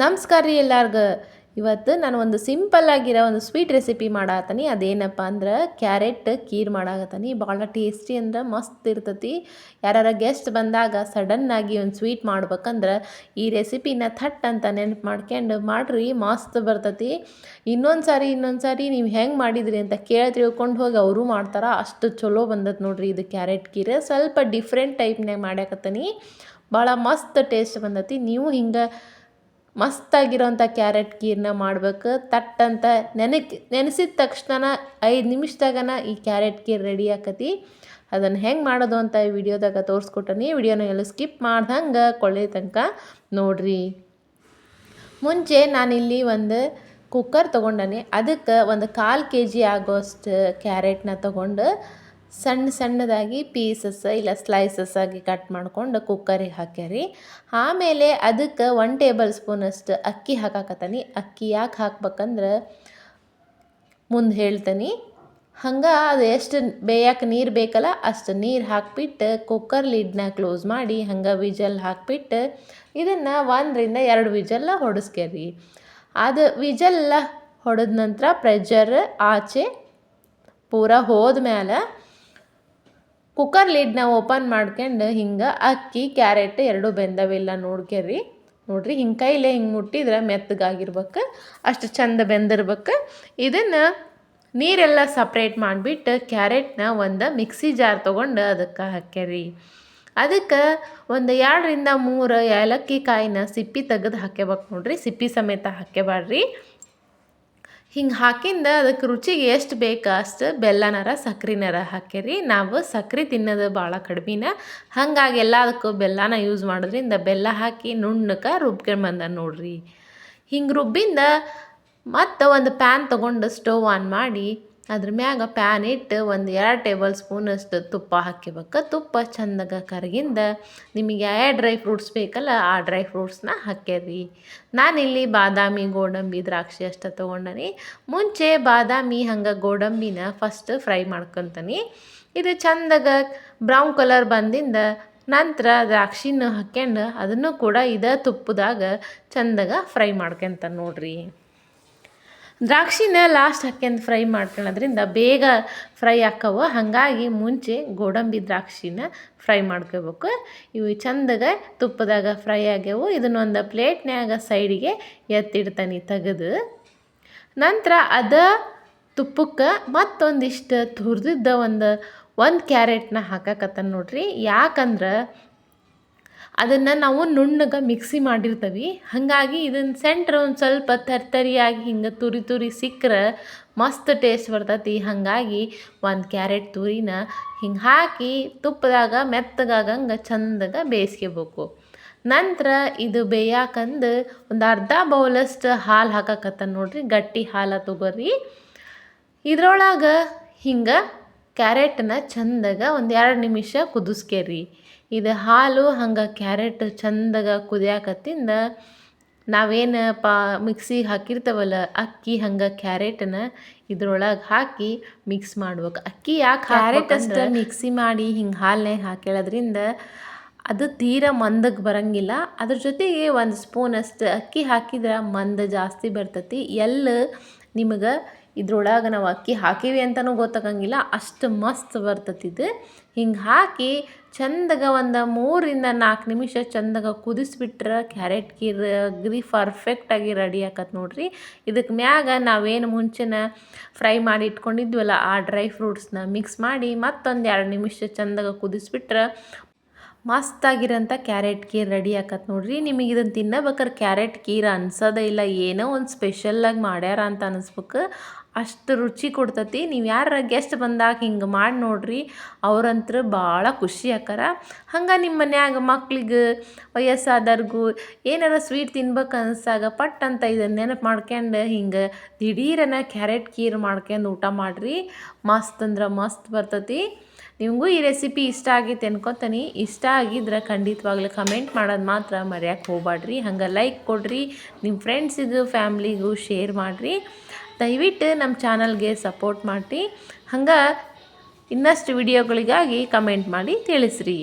ನಮಸ್ಕಾರ ರೀ ಎಲ್ಲಾರ್ಗೂ. ಇವತ್ತು ನಾನು ಒಂದು ಸಿಂಪಲ್ ಆಗಿರೋ ಒಂದು ಸ್ವೀಟ್ ರೆಸಿಪಿ ಮಾಡಾತೀನಿ. ಅದೇನಪ್ಪ ಅಂದ್ರೆ ಕ್ಯಾರೆಟ್ ಕೀರ್ ಮಾಡಾಕತ್ತೀನಿ. ಭಾಳ ಟೇಸ್ಟಿ ಅಂದ್ರೆ ಮಸ್ತ್ ಇರ್ತೈತಿ. ಯಾರು ಗೆಸ್ಟ್ ಬಂದಾಗ ಸಡನ್ನಾಗಿ ಒಂದು ಸ್ವೀಟ್ ಮಾಡ್ಬೇಕಂದ್ರೆ ಈ ರೆಸಿಪಿನ ಥಟ್ ಅಂತ ನೆನಪು ಮಾಡ್ಕೊಂಡು ಮಾಡಿರಿ, ಮಸ್ತ್ ಬರ್ತೈತಿ. ಇನ್ನೊಂದು ಸಾರಿ ನೀವು ಹೆಂಗೆ ಮಾಡಿದ್ರಿ ಅಂತ ತಿಳ್ಕೊಂಡು ಹೋಗಿ ಅವರು ಮಾಡ್ತಾರೆ. ಅಷ್ಟು ಚಲೋ ಬಂದದ್ದು ನೋಡ್ರಿ ಇದು ಕ್ಯಾರೆಟ್ ಕೀರ್. ಸ್ವಲ್ಪ ಡಿಫ್ರೆಂಟ್ ಟೈಪ್ನಾಗ ಮಾಡ್ಯಾಕತ್ತೀನಿ. ಭಾಳ ಮಸ್ತ್ ಟೇಸ್ಟ್ ಬಂದೈತಿ. ನೀವು ಹಿಂಗೆ ಮಸ್ತಾಗಿರೋಂಥ ಕ್ಯಾರೆಟ್ ಕೀರನ್ನ ಮಾಡ್ಬೇಕು. ತಟ್ಟಂತ ನೆನೆಸಿದ ತಕ್ಷಣ 5 ನಿಮಿಷದಾಗನ ಈ ಕ್ಯಾರೆಟ್ ಕೀರ್ ರೆಡಿ ಆಕತಿ. ಅದನ್ನು ಹೆಂಗೆ ಮಾಡೋದು ಅಂತ ಈ ವಿಡಿಯೋದಾಗ ತೋರಿಸ್ಕೊಟ್ಟನಿ. ವಿಡಿಯೋನ ಎಲ್ಲ ಸ್ಕಿಪ್ ಮಾಡ್ದಂಗೆ ಕೊಳ್ಳೆ ತನಕ ನೋಡ್ರಿ. ಮುಂಚೆ ನಾನಿಲ್ಲಿ ಒಂದು ಕುಕ್ಕರ್ ತೊಗೊಂಡನೆ. ಅದಕ್ಕೆ ಒಂದು 1/4 kg ಆಗೋಷ್ಟು ಕ್ಯಾರೆಟ್ನ ತೊಗೊಂಡು ಸಣ್ಣದಾಗಿ ಪೀಸಸ್ ಇಲ್ಲ ಸ್ಲೈಸಸ್ ಆಗಿ ಕಟ್ ಮಾಡ್ಕೊಂಡು ಕುಕ್ಕರಿಗೆ ಹಾಕ್ಯಾರಿ. ಆಮೇಲೆ ಅದಕ್ಕೆ 1 ಟೇಬಲ್ ಸ್ಪೂನಷ್ಟು ಅಕ್ಕಿ ಹಾಕಾಕತ್ತೀನಿ. ಅಕ್ಕಿ ಯಾಕೆ ಹಾಕ್ಬೇಕಂದ್ರೆ ಮುಂದೆ ಹೇಳ್ತೀನಿ. ಹಂಗೆ ಅದು ಎಷ್ಟು ಬೇಯಕ್ಕೆ ನೀರು ಬೇಕಲ್ಲ ಅಷ್ಟು ನೀರು ಹಾಕ್ಬಿಟ್ಟು ಕುಕ್ಕರ್ ಲಿಡ್ನ ಕ್ಲೋಸ್ ಮಾಡಿ ಹಂಗೆ ವಿಜಲ್ ಹಾಕ್ಬಿಟ್ಟು ಇದನ್ನು 1 ರಿಂದ 2 ವಿಜಲ್ಲ ಹೊಡೆಸ್ಕೇರಿ. ಅದು ವಿಜಲ್ಲ ಹೊಡೆದ ನಂತರ ಪ್ರೆಷರ್ ಆಚೆ ಪೂರ ಹೋದ್ಮೇಲೆ ಕುಕ್ಕರ್ ಲಿಡ್ನ ಓಪನ್ ಮಾಡ್ಕೊಂಡು ಹಿಂಗೆ ಅಕ್ಕಿ ಕ್ಯಾರೆಟ್ 2 ಬೆಂದವಿಲ್ಲ ನೋಡ್ರಿ. ಹಿಂಗೆ ಕೈಲೇ ಹಿಂಗೆ ಮುಟ್ಟಿದ್ರೆ ಮೆತ್ತಗಾಗಿರ್ಬೇಕು, ಅಷ್ಟು ಚಂದ ಬೆಂದಿರ್ಬೇಕು. ಇದನ್ನು ನೀರೆಲ್ಲ ಸಪ್ರೇಟ್ ಮಾಡಿಬಿಟ್ಟು ಕ್ಯಾರೆಟ್ನ ಒಂದು ಮಿಕ್ಸಿ ಜಾರ್ ತೊಗೊಂಡು ಅದಕ್ಕೆ ಹಾಕ್ಯಾರಿ. ಅದಕ್ಕೆ ಒಂದು 2 ರಿಂದ 3 ಏಲಕ್ಕಿ ಕಾಯಿನ ಸಿಪ್ಪಿ ತೆಗೆದು ಹಾಕ್ಯಬೇಕು ನೋಡ್ರಿ. ಸಿಪ್ಪಿ ಸಮೇತ ಹಾಕ್ಯಬೇಡ್ರಿ. ಹಿಂಗೆ ಹಾಕಿಂದ ಅದಕ್ಕೆ ರುಚಿಗೆ ಎಷ್ಟು ಬೇಕು ಅಷ್ಟು ಬೆಲ್ಲನಾರ ಸಕ್ರೆನಾರ ಹಾಕ್ಯಾರಿ. ನಾವು ಸಕ್ರೆ ತಿನ್ನೋದು ಭಾಳ ಕಡಿಮೆನ, ಹಾಗಾಗಿ ಎಲ್ಲದಕ್ಕೂ ಬೆಲ್ಲನ ಯೂಸ್ ಮಾಡೋದ್ರಿಂದ ಬೆಲ್ಲ ಹಾಕಿ ನುಣ್ಣಕ್ಕೆ ರುಬ್ಕೊಂಡ್ಬಂದ ನೋಡ್ರಿ. ಹಿಂಗೆ ರುಬ್ಬಿಂದ ಮತ್ತು ಒಂದು ಪ್ಯಾನ್ ತೊಗೊಂಡು ಸ್ಟವ್ ಆನ್ ಮಾಡಿ ಅದ್ರ ಮ್ಯಾಗ ಪ್ಯಾನ್ ಇಟ್ಟು ಒಂದು 2 ಟೇಬಲ್ ಸ್ಪೂನಷ್ಟು ತುಪ್ಪ ಹಾಕ್ಯಬೇಕು. ತುಪ್ಪ ಚಂದಾಗ ಕರಗಿಂದ ನಿಮಗೆ ಯಾವ ಡ್ರೈ ಫ್ರೂಟ್ಸ್ ಬೇಕಲ್ಲ ಆ ಡ್ರೈ ಫ್ರೂಟ್ಸ್ನ ಹಾಕ್ಯಾರಿ. ನಾನಿಲ್ಲಿ ಬಾದಾಮಿ, ಗೋಡಂಬಿ, ದ್ರಾಕ್ಷಿ ಅಷ್ಟು ತೊಗೊಂಡನಿ. ಮುಂಚೆ ಬಾದಾಮಿ ಹಂಗೆ ಗೋಡಂಬಿನ ಫಸ್ಟ್ ಫ್ರೈ ಮಾಡ್ಕೊತೀನಿ. ಇದು ಚಂದಾಗ ಬ್ರೌನ್ ಕಲರ್ ಬಂದಿಂದ ನಂತರ ದ್ರಾಕ್ಷಿನ ಹಾಕ್ಯಂಡು ಅದನ್ನು ಕೂಡ ಇದೇ ತುಪ್ಪದಾಗ ಚಂದಾಗ ಫ್ರೈ ಮಾಡ್ಕೊತ ನೋಡ್ರಿ. ದ್ರಾಕ್ಷಿನ ಲಾಸ್ಟ್ ಹಾಕ್ಯಂದು ಫ್ರೈ ಮಾಡ್ಕೊಳ್ಳೋದ್ರಿಂದ ಬೇಗ ಫ್ರೈ ಆಕ್ಕವು. ಹಾಗಾಗಿ ಮುಂಚೆ ಗೋಡಂಬಿ ದ್ರಾಕ್ಷಿನ ಫ್ರೈ ಮಾಡ್ಕೋಬೇಕು. ಇವು ಚಂದಾಗ ತುಪ್ಪದಾಗ ಫ್ರೈ ಆಗ್ಯವು. ಇದನ್ನೊಂದು ಪ್ಲೇಟ್ನ್ಯಾಗ ಸೈಡಿಗೆ ಎತ್ತಿಡ್ತಾನೆ ತೆಗೆದು. ನಂತರ ಅದ ತುಪ್ಪಕ್ಕೆ ಮತ್ತೊಂದಿಷ್ಟು ತುರಿದಿದ್ದ ಒಂದು ಕ್ಯಾರೆಟ್ನ ಹಾಕಕತ್ತಾನ ನೋಡ್ರಿ. ಯಾಕಂದ್ರೆ ಅದನ್ನು ನಾವು ನುಣ್ಣಗೆ ಮಿಕ್ಸಿ ಮಾಡಿರ್ತೀವಿ. ಹಾಗಾಗಿ ಇದನ್ನು ಸೆಂಟ್ರ್ ಒಂದು ಸ್ವಲ್ಪ ತರಿಯಾಗಿ ಹಿಂಗೆ ತುರಿ ಸಿಕ್ಕರೆ ಮಸ್ತ್ ಟೇಸ್ಟ್ ಬರ್ತೈತಿ. ಹಾಗಾಗಿ 1 ಕ್ಯಾರೆಟ್ ತುರಿನ ಹಿಂಗೆ ಹಾಕಿ ತುಪ್ಪದಾಗ ಮೆತ್ತಗಾಗಂಗೆ ಚಂದಾಗ ಬೇಯಿಸ್ಕೋಬೇಕು. ನಂತರ ಇದು ಬೇಯಾಕಂದು ಒಂದು ಅರ್ಧ ಬೌಲಷ್ಟು ಹಾಲು ಹಾಕಕತ್ತಾನ ನೋಡ್ರಿ. ಗಟ್ಟಿ ಹಾಲು ತೊಗೊರಿ. ಇದ್ರೊಳಗೆ ಹಿಂಗೆ ಕ್ಯಾರೆಟನ್ನ ಚಂದಾಗ ಒಂದು 2 ನಿಮಿಷ ಕುದಿಸ್ಕೇರಿ. ಇದು ಹಾಲು ಹಂಗೆ ಕ್ಯಾರೆಟ್ ಚಂದಾಗ ಕುದಿಯಾಕತ್ತಿಂದ ನಾವೇನು ಮಿಕ್ಸಿಗೆ ಹಾಕಿರ್ತವಲ್ಲ ಅಕ್ಕಿ ಹಂಗೆ ಕ್ಯಾರೆಟನ್ನ ಇದ್ರೊಳಗೆ ಹಾಕಿ ಮಿಕ್ಸ್ ಮಾಡ್ಬೇಕು. ಅಕ್ಕಿ ಯಾಕೆ ಕ್ಯಾರೆಟ್ ಅಷ್ಟು ಮಿಕ್ಸಿ ಮಾಡಿ ಹಿಂಗೆ ಹಾಲನ್ಯಾಗ ಹಾಕೇಳೋದ್ರಿಂದ ಅದು ತೀರಾ ಮಂದಕ್ಕೆ ಬರೋಂಗಿಲ್ಲ. ಅದ್ರ ಜೊತೆಗೆ 1 ಸ್ಪೂನಷ್ಟು ಅಕ್ಕಿ ಹಾಕಿದ್ರೆ ಮಂದ ಜಾಸ್ತಿ ಬರ್ತೈತಿ. ನಿಮಗೆ ಇದ್ರೊಳಗೆ ನಾವು ಅಕ್ಕಿ ಹಾಕೀವಿ ಅಂತಲೂ ಗೊತ್ತಾಗಂಗಿಲ್ಲ, ಅಷ್ಟು ಮಸ್ತ್ ಬರ್ತೈತಿ ಇದು. ಹಿಂಗೆ ಹಾಕಿ ಚಂದಾಗ ಒಂದು 3 ರಿಂದ 4 ನಿಮಿಷ ಚಂದಾಗ ಕುದಿಸ್ಬಿಟ್ರೆ ಕ್ಯಾರೆಟ್ ಕೀರ್ ಪರ್ಫೆಕ್ಟಾಗಿ ರೆಡಿ ಆಕತ್ ನೋಡ್ರಿ. ಇದಕ್ಕೆ ಮ್ಯಾಗ ನಾವೇನು ಮುಂಚೆನ ಫ್ರೈ ಮಾಡಿ ಇಟ್ಕೊಂಡಿದ್ವಲ್ಲ ಆ ಡ್ರೈ ಫ್ರೂಟ್ಸ್ನ ಮಿಕ್ಸ್ ಮಾಡಿ ಮತ್ತೊಂದು 2 ನಿಮಿಷ ಚಂದಾಗ ಕುದಿಸ್ಬಿಟ್ರೆ ಮಸ್ತಾಗಿರೋಂಥ ಕ್ಯಾರೆಟ್ ಕೀರ್ ರೆಡಿ ಆಕತ್ ನೋಡ್ರಿ. ನಿಮಗೆ ಇದನ್ನು ತಿನ್ನಬೇಕಾದ್ರೆ ಕ್ಯಾರೆಟ್ ಕೀರ್ ಅನ್ಸೋದೇ ಇಲ್ಲ, ಏನೋ ಒಂದು ಸ್ಪೆಷಲ್ಲಾಗಿ ಮಾಡ್ಯಾರ ಅಂತ ಅನಿಸ್ಬೇಕು. ಅಷ್ಟು ರುಚಿ ಕೊಡ್ತೈತಿ. ನೀವು ಯಾರ ಗೆಸ್ಟ್ ಬಂದಾಗ ಹಿಂಗೆ ಮಾಡಿ ನೋಡ್ರಿ, ಅವ್ರಂತೂ ಭಾಳ ಖುಷಿ ಆಕಾರ. ಹಂಗೆ ನಿಮ್ಮ ಮನ್ಯಾಗ ಮಕ್ಳಿಗೆ ವಯಸ್ಸಾದವ್ರಿಗೂ ಏನಾರ ಸ್ವೀಟ್ ತಿನ್ಬೇಕು ಅನ್ಸಾಗ ಪಟ್ ಅಂತ ಇದನ್ನು ನೆನಪು ಮಾಡ್ಕೊಂಡು ಹಿಂಗೆ ದಿಢೀರನ ಕ್ಯಾರೆಟ್ ಕೀರ್ ಮಾಡ್ಕೊಂಡು ಊಟ ಮಾಡಿರಿ. ಮಸ್ತ್ ಅಂದ್ರೆ ಮಸ್ತ್ ಬರ್ತೈತಿ. ನಿಮಗೂ ಈ ರೆಸಿಪಿ ಇಷ್ಟ ಆಗೈತೆ ಅನ್ಕೊತೀನಿ. ಇಷ್ಟ ಆಗಿದ್ರೆ ಖಂಡಿತವಾಗ್ಲೂ ಕಮೆಂಟ್ ಮಾಡೋದು ಮಾತ್ರ ಮರೆಯೋಕ್ಕೆ ಹೋಗ್ಬೇಡ್ರಿ. ಹಂಗೆ ಲೈಕ್ ಕೊಡ್ರಿ, ನಿಮ್ಮ ಫ್ರೆಂಡ್ಸಿಗೂ ಫ್ಯಾಮ್ಲಿಗೂ ಶೇರ್ ಮಾಡಿರಿ. ದಯವಿಟ್ಟು ನಮ್ಮ ಚಾನಲ್ಗೆ ಸಪೋರ್ಟ್ ಮಾಡಿರಿ. ಹಂಗೆ ಇನ್ನಷ್ಟು ವಿಡಿಯೋಗಳಿಗಾಗಿ ಕಮೆಂಟ್ ಮಾಡಿ ತಿಳಿಸ್ರಿ.